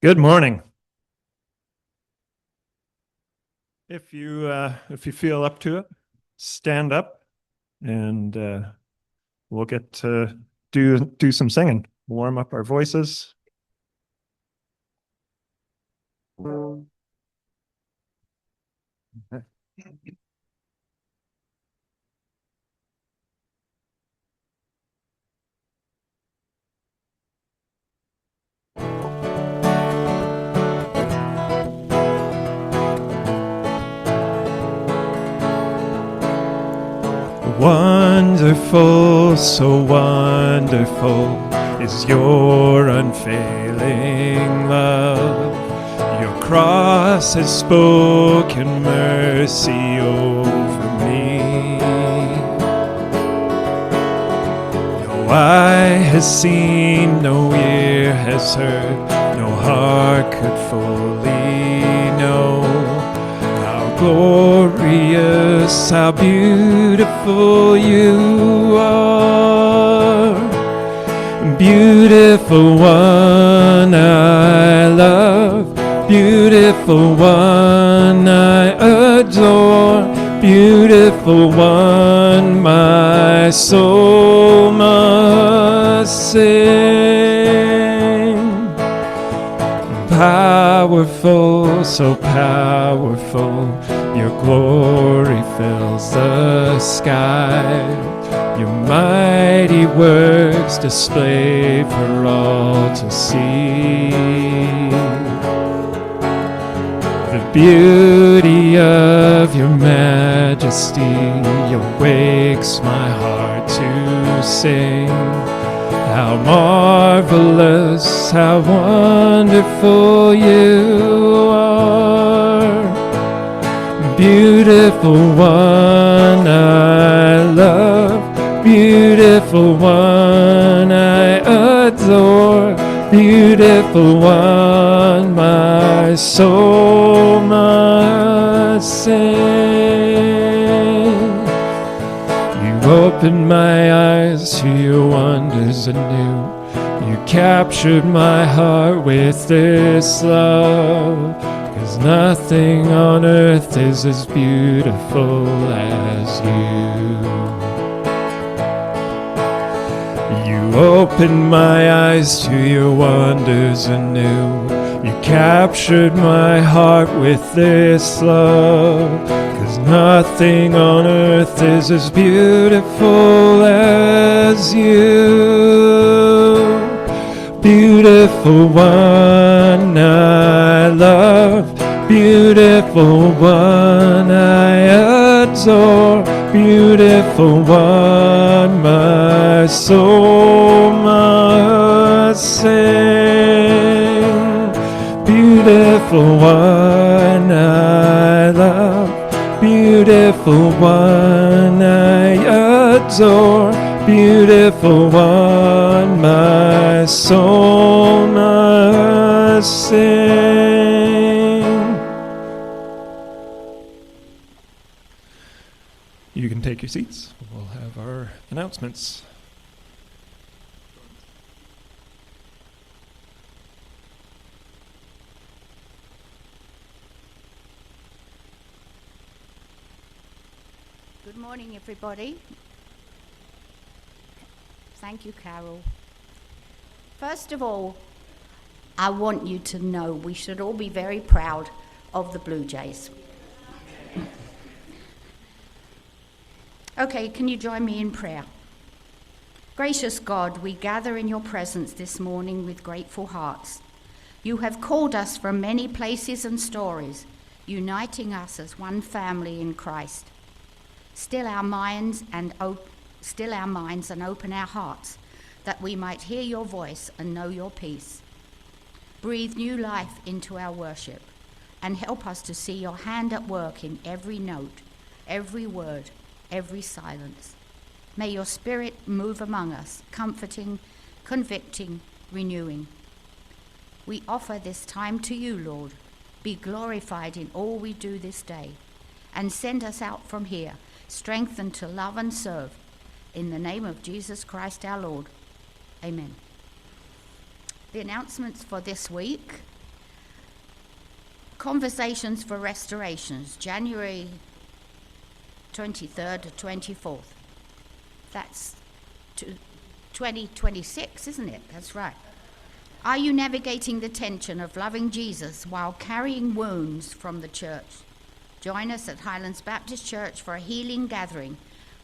Good morning. If you feel up to it, stand up, and we'll get to do some singing, warm up our voices. Wonderful, so wonderful is your unfailing love. Your cross has spoken mercy over me. No eye has seen, no ear has heard, no heart could fully know how glorious, how beautiful you are. beautiful one I love, beautiful one I adore, beautiful one my soul must sing. Powerful, so powerful, your glory fills the sky. Your mighty works display for all to see. The beauty of your majesty awakes my heart to sing. How marvelous, how wonderful you are. Beautiful one I love, beautiful one I adore, beautiful one my soul must sing. You opened my eyes to your wonders anew. You captured my heart with this love, 'cause nothing on earth is as beautiful as you. You opened my eyes to your wonders anew. You captured my heart with this love, 'cause nothing on earth is as beautiful as you. Beautiful one I love, beautiful one I adore, beautiful one my soul must sing. Beautiful one I love, beautiful one I adore, beautiful one my soul must sing. You can take your seats. We'll have our announcements. Good morning, everybody. Thank you, Carol. First of all, I want you to know we should all be very proud of the Blue Jays. Okay, can you join me in prayer? Gracious God, we gather in your presence this morning with grateful hearts. You have called us from many places and stories, uniting us as one family in Christ. Still our minds and open our hearts, that we might hear your voice and know your peace. Breathe new life into our worship, and help us to see your hand at work in every note, every word, every silence. May your Spirit move among us, comforting, convicting, renewing. We offer this time to you, Lord. Be glorified in all we do this day, and send us out from here, strengthened to love and serve. In the name of Jesus Christ our Lord. Amen. The announcements for this week. Conversations for Restorations, January 23rd to 24th. That's 2026, isn't it? That's right. Are you navigating the tension of loving Jesus while carrying wounds from the church? Join us at Highlands Baptist Church for a healing gathering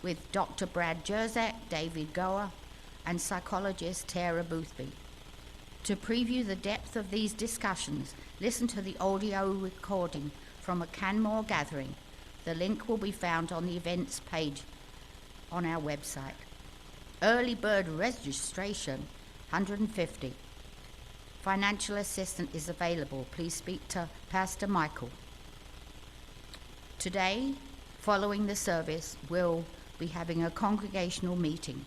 with Dr. Brad Jerzak, David Goer, and psychologist Tara Boothby. To preview the depth of these discussions, listen to the audio recording from a Canmore gathering. The link will be found on the events page on our website. Early bird registration, $150. Financial assistance is available. Please speak to Pastor Michael. Today, following the service, we'll be having a congregational meeting.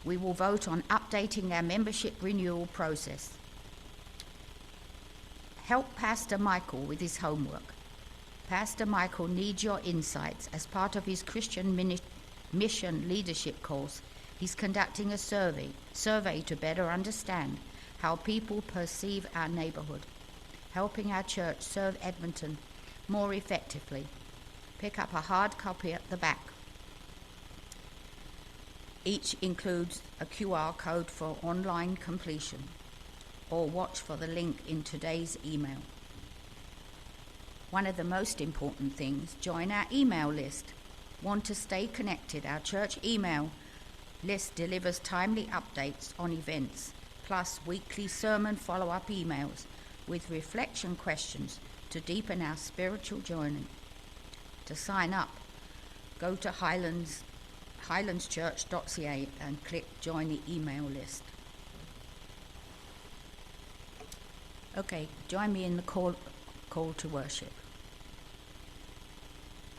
We will vote on updating our membership renewal process. Help Pastor Michael with his homework. Pastor Michael needs your insights as part of his Christian mission leadership course He's conducting a survey to better understand how people perceive our neighbourhood, helping our church serve Edmonton more effectively. Pick up a hard copy at the back. Each includes a QR code for online completion, or watch for the link in today's email. One of the most important things, join our email list. Want to stay connected? Our church email list delivers timely updates on events, plus weekly sermon follow-up emails with reflection questions to deepen our spiritual journey. To sign up, go to highlandschurch.ca and click join the email list. Okay, join me in the call to worship.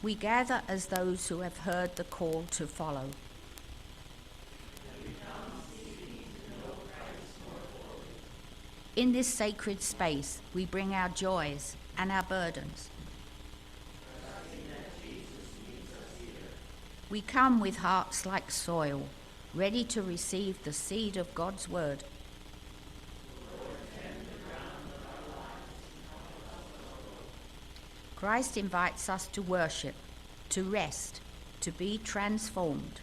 We gather as those who have heard the call to follow. In this sacred space, we bring our joys and our burdens. We come with hearts like soil, ready to receive the seed of God's word. Christ invites us to worship, to rest, to be transformed.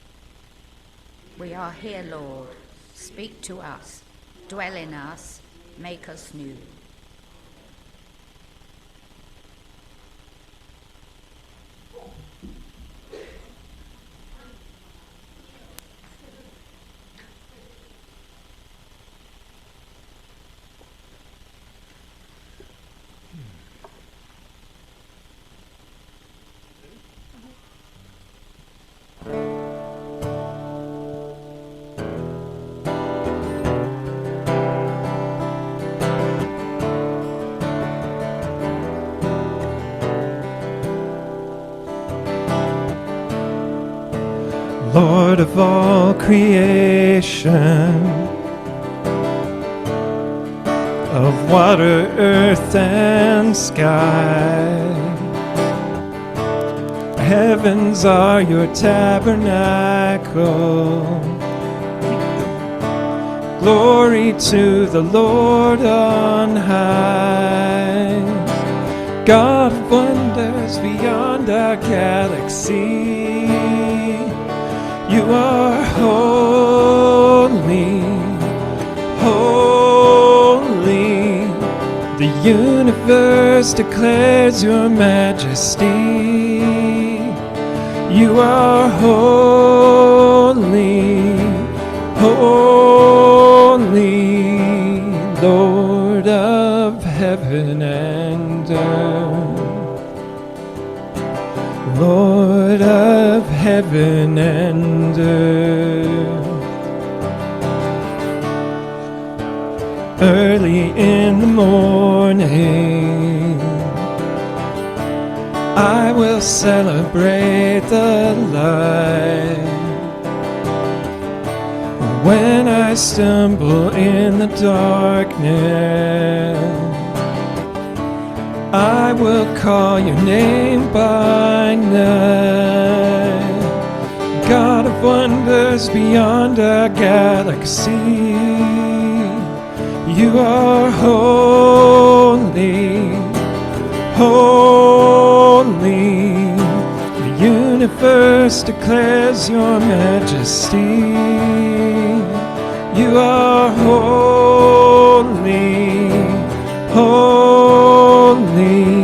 We are here, Lord. Speak to us, dwell in us, make us new. Lord of all creation, of water, earth, and sky, heavens are your tabernacle. Glory to the Lord on high, God of wonders beyond our galaxy. You are holy, holy. The universe declares your majesty. You are holy, holy, Lord of heaven and earth. Lord of heaven and earth. Early in the morning, I will celebrate the light. When I stumble in the darkness, I will call your name by night. God of wonders beyond our galaxy, you are holy, holy. The universe declares your majesty. You are holy, holy,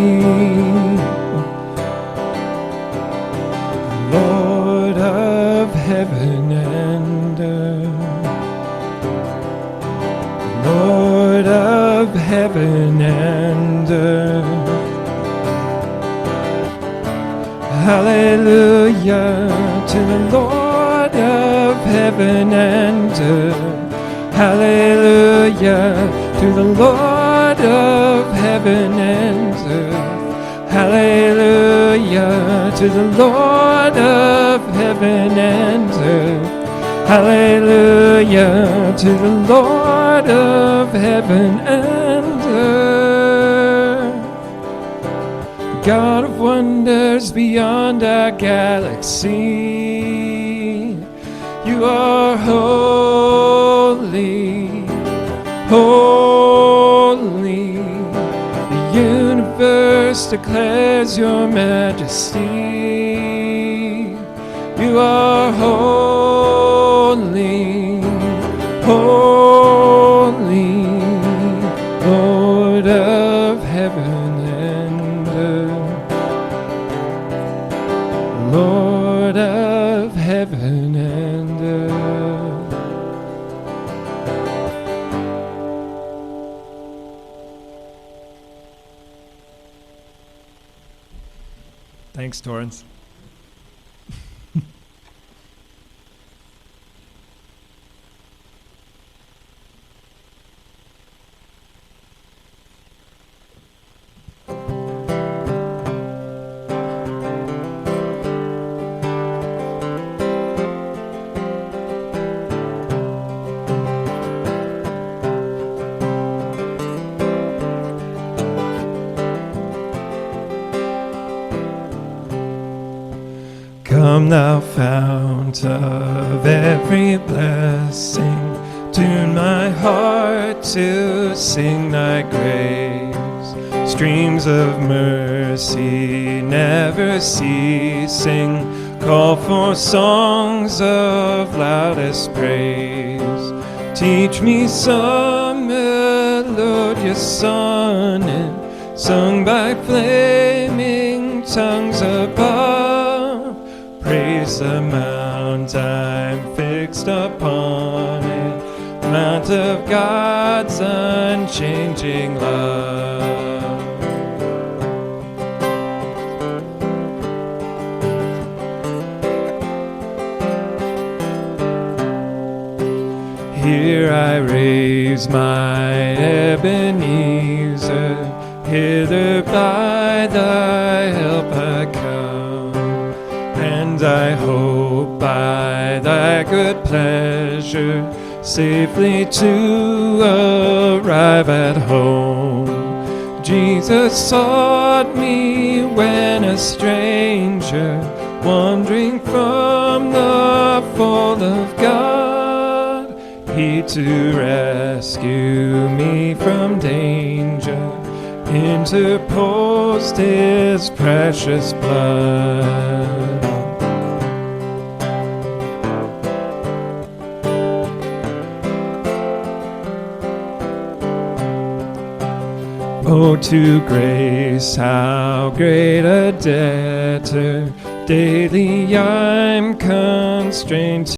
Lord of heaven and earth, Lord of heaven and earth. Hallelujah to the Lord of heaven and earth. Hallelujah to the Lord of heaven and earth. Hallelujah to the Lord of heaven and earth. Hallelujah to the Lord of heaven and earth. God of wonders beyond our galaxy, you You are holy, holy. The universe declares your majesty. You are holy, holy, Lord of heaven and earth, Lord of heaven and earth. Thanks, Torrance. Come thou fount of every blessing, tune my heart to sing thy grace. Streams of mercy never ceasing, call for songs of loudest praise. Teach me some melodious sonnet, sung by flaming tongues above. Praise the mount I'm fixed upon it, mount of God's unchanging love. Here I raise my Ebenezer, hither by thy help I come, and I hope by thy good pleasure safely to arrive at home. Jesus sought me when a stranger, wandering from the fold of God. He to rescue me from danger interposed his precious blood. Oh, to grace, how great a debtor daily I'm constrained to